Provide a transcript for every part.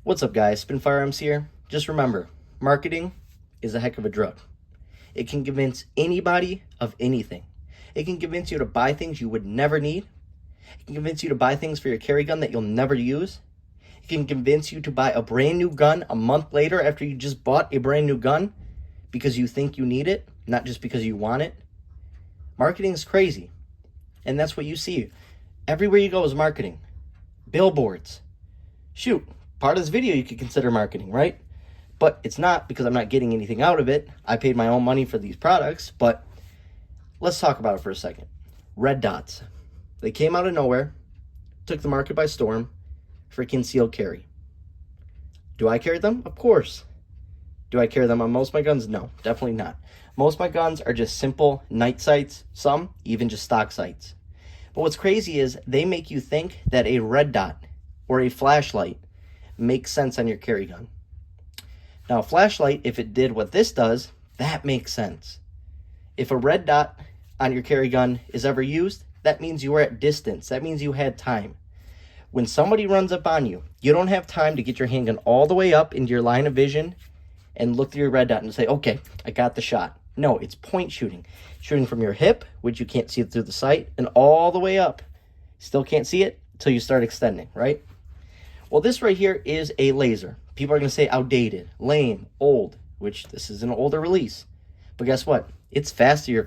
What's up, guys? Spin Firearms here. Just remember, marketing is a heck of a drug. It can convince anybody of anything. It can convince you to buy things you would never need. It can convince you to buy things for your carry gun that you'll never use. It can convince you to buy a brand new gun a month later after you just bought a brand new gun because you think you need it, not just because you want it. Marketing is crazy. And that's what you see. Everywhere you go is marketing. Billboards. Shoot, part of this video you could consider marketing, right? But it's not, because I'm not getting anything out of it. I paid my own money for these products, but let's talk about it for a second. Red dots. They came out of nowhere, took the market by storm for concealed carry. Do I carry them? Of course. Do I carry them on most of my guns? No, definitely not. Most of my guns are just simple night sights, some even just stock sights. But what's crazy is they make you think that a red dot or a flashlight makes sense on your carry gun. Now, a flashlight, if it did what this does, that makes sense. If a red dot on your carry gun is ever used, that means you were at distance. That means you had time. When somebody runs up on you, you don't have time to get your handgun all the way up into your line of vision and look through your red dot and say, okay, I got the shot. No, it's point shooting. Shooting from your hip, which you can't see it through the sight, and all the way up. Still can't see it until you start extending, right? Well, this right here is a laser. People are going to say outdated, lame, old, which this is an older release. But guess what? It's faster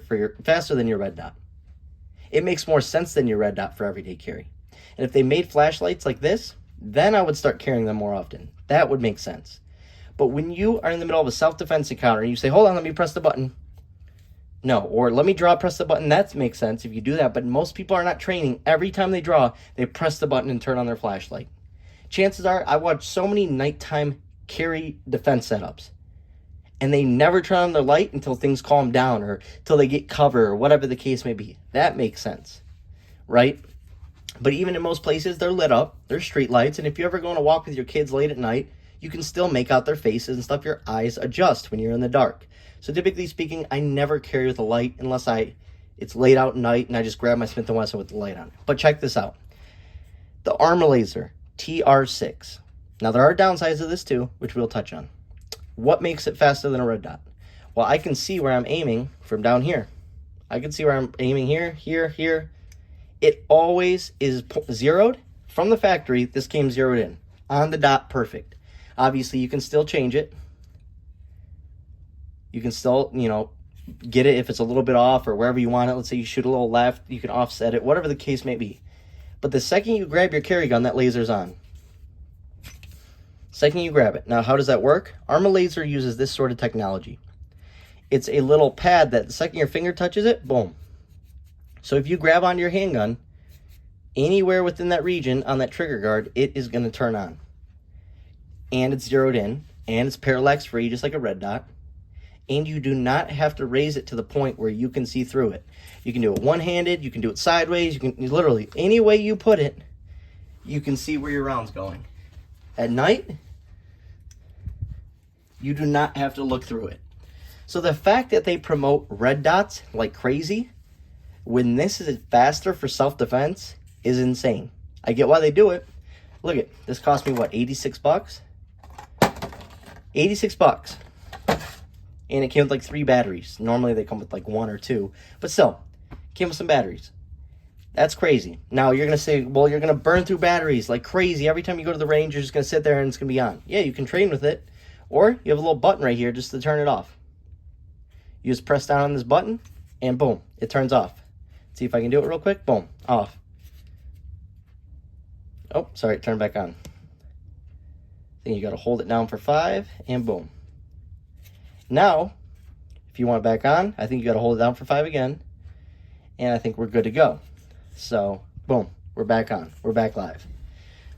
than your red dot. It makes more sense than your red dot for everyday carry. And if they made flashlights like this, then I would start carrying them more often. That would make sense. But when you are in the middle of a self-defense encounter and you say, hold on, let me press the button. No, or let me draw, press the button. That makes sense if you do that. But most people are not training. Every time they draw, they press the button and turn on their flashlight. Chances are, I watch so many nighttime carry defense setups, and they never turn on their light until things calm down or until they get cover or whatever the case may be. That makes sense, right? But even in most places, they're lit up. They're street lights. And if you're ever going to walk with your kids late at night, you can still make out their faces and stuff. Your eyes adjust when you're in the dark. So typically speaking, I never carry with a light unless it's late out at night and I just grab my Smith & Wesson with the light on. But check this out. The ArmaLaser TR6. Now, there are downsides of this too, which we'll touch on. What makes it faster than a red dot? Well, I can see where I'm aiming from down here. I can see where I'm aiming here, here, here. It always is zeroed. From the factory, this came zeroed in. On the dot, perfect. Obviously, you can still change it. You can still, get it if it's a little bit off or wherever you want it. Let's say you shoot a little left, you can offset it, whatever the case may be. But the second you grab your carry gun, that laser's on. Second you grab it. Now, how does that work? ArmaLaser uses this sort of technology. It's a little pad that the second your finger touches it, boom. So if you grab onto your handgun, anywhere within that region on that trigger guard, it is going to turn on. And it's zeroed in, and it's parallax free, just like a red dot. And you do not have to raise it to the point where you can see through it. You can do it one-handed, you can do it sideways, you can literally, any way you put it, you can see where your round's going. At night, you do not have to look through it. So the fact that they promote red dots like crazy, when this is faster for self-defense, is insane. I get why they do it. Look at this, cost me what, 86 bucks? 86 bucks. And it came with like 3 batteries. Normally they come with like 1 or 2, but still, came with some batteries. That's crazy. Now you're gonna say, well, you're gonna burn through batteries like crazy. Every time you go to the range, you're just gonna sit there and it's gonna be on. Yeah, you can train with it, or you have a little button right here just to turn it off. You just press down on this button, and boom, it turns off. See if I can do it real quick. Boom, off. Oh, sorry, it turned back on. Then you gotta hold it down for 5, and boom. Now, if you want it back on, I think you gotta hold it down for 5 again, and I think we're good to go. So, boom, we're back on. We're back live.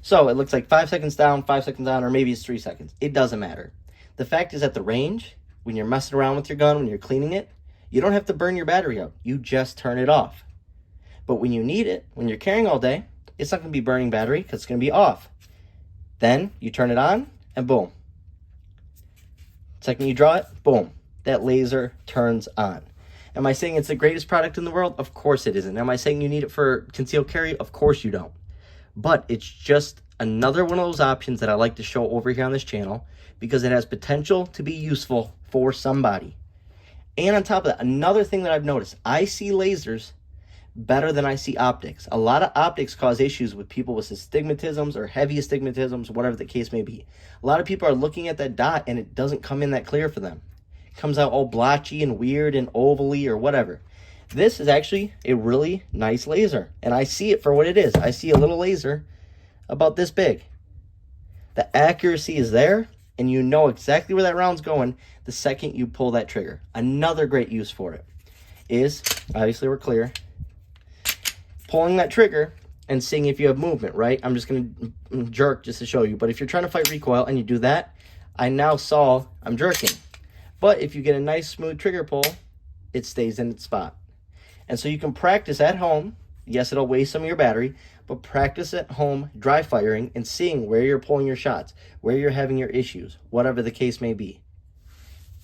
So, it looks like 5 seconds down, 5 seconds on, or maybe it's 3 seconds. It doesn't matter. The fact is, at the range, when you're messing around with your gun, when you're cleaning it, you don't have to burn your battery out. You just turn it off. But when you need it, when you're carrying all day, it's not going to be burning battery because it's going to be off. Then, you turn it on, and boom. Second you draw it, boom. That laser turns on. Am I saying it's the greatest product in the world? Of course it isn't. Am I saying you need it for concealed carry? Of course you don't. But it's just Another one of those options that I like to show over here on this channel because it has potential to be useful for somebody. And on top of that, another thing that I've noticed, I see lasers better than I see optics. A lot of optics cause issues with people with astigmatisms or heavy astigmatisms, whatever the case may be. A lot of people are looking at that dot and it doesn't come in that clear for them. It comes out all blotchy and weird and ovally or whatever. This is actually a really nice laser, and I see it for what it is. I see a little laser about this big. The accuracy is there, and you know exactly where that round's going the second you pull that trigger. Another great use for it is, obviously we're clear, pulling that trigger and seeing if you have movement, right? I'm just going to jerk just to show you, but if you're trying to fight recoil and you do that, I now saw I'm jerking. But if you get a nice smooth trigger pull, it stays in its spot. And so you can practice at home. Yes, it'll waste some of your battery, but practice at home dry firing and seeing where you're pulling your shots, where you're having your issues, whatever the case may be.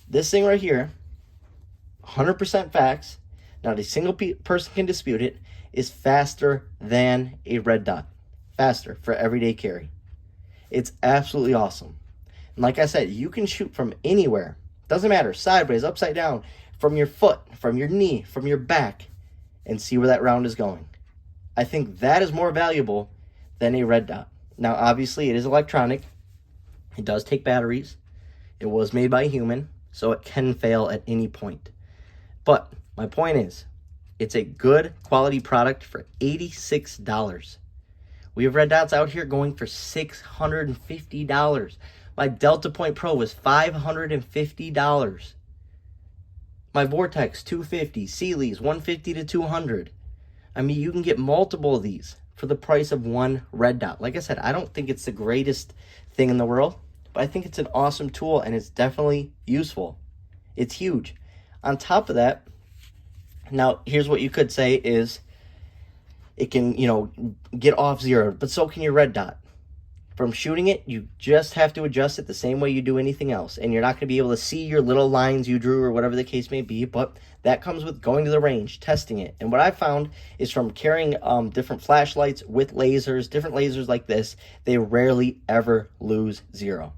This thing right here, 100% facts, not a single person can dispute it, is faster than a red dot. Faster for everyday carry. It's absolutely awesome. And like I said, you can shoot from anywhere. Doesn't matter, sideways, upside down, from your foot, from your knee, from your back, and see where that round is going. I think that is more valuable than a red dot. Now, obviously, it is electronic. It does take batteries. It was made by a human, so it can fail at any point. But my point is, it's a good quality product for $86. We have red dots out here going for $650. My Delta Point Pro was $550. My Vortex, $250. Sealy's, $150 to $200. I mean, you can get multiple of these for the price of one red dot. Like I said, I don't think it's the greatest thing in the world, but I think it's an awesome tool and it's definitely useful. It's huge. On top of that, now here's what you could say is it can, get off zero, but so can your red dot. From shooting it, you just have to adjust it the same way you do anything else. And you're not going to be able to see your little lines you drew or whatever the case may be, but that comes with going to the range, testing it. And what I found is from carrying different flashlights with lasers, different lasers like this, they rarely ever lose zero.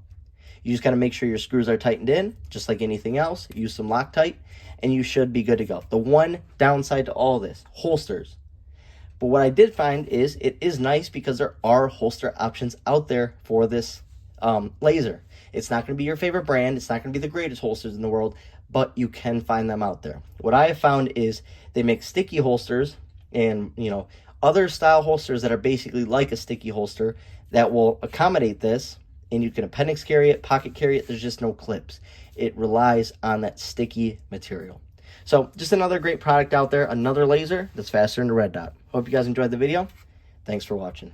You just got to make sure your screws are tightened in, just like anything else. Use some Loctite, and you should be good to go. The one downside to all this, holsters. But what I did find is it is nice because there are holster options out there for this laser. It's not going to be your favorite brand. It's not going to be the greatest holsters in the world, but you can find them out there. What I have found is they make sticky holsters and, other style holsters that are basically like a sticky holster that will accommodate this, and you can appendix carry it, pocket carry it. There's just no clips. It relies on that sticky material. So just another great product out there, another laser that's faster than a red dot. Hope you guys enjoyed the video. Thanks for watching.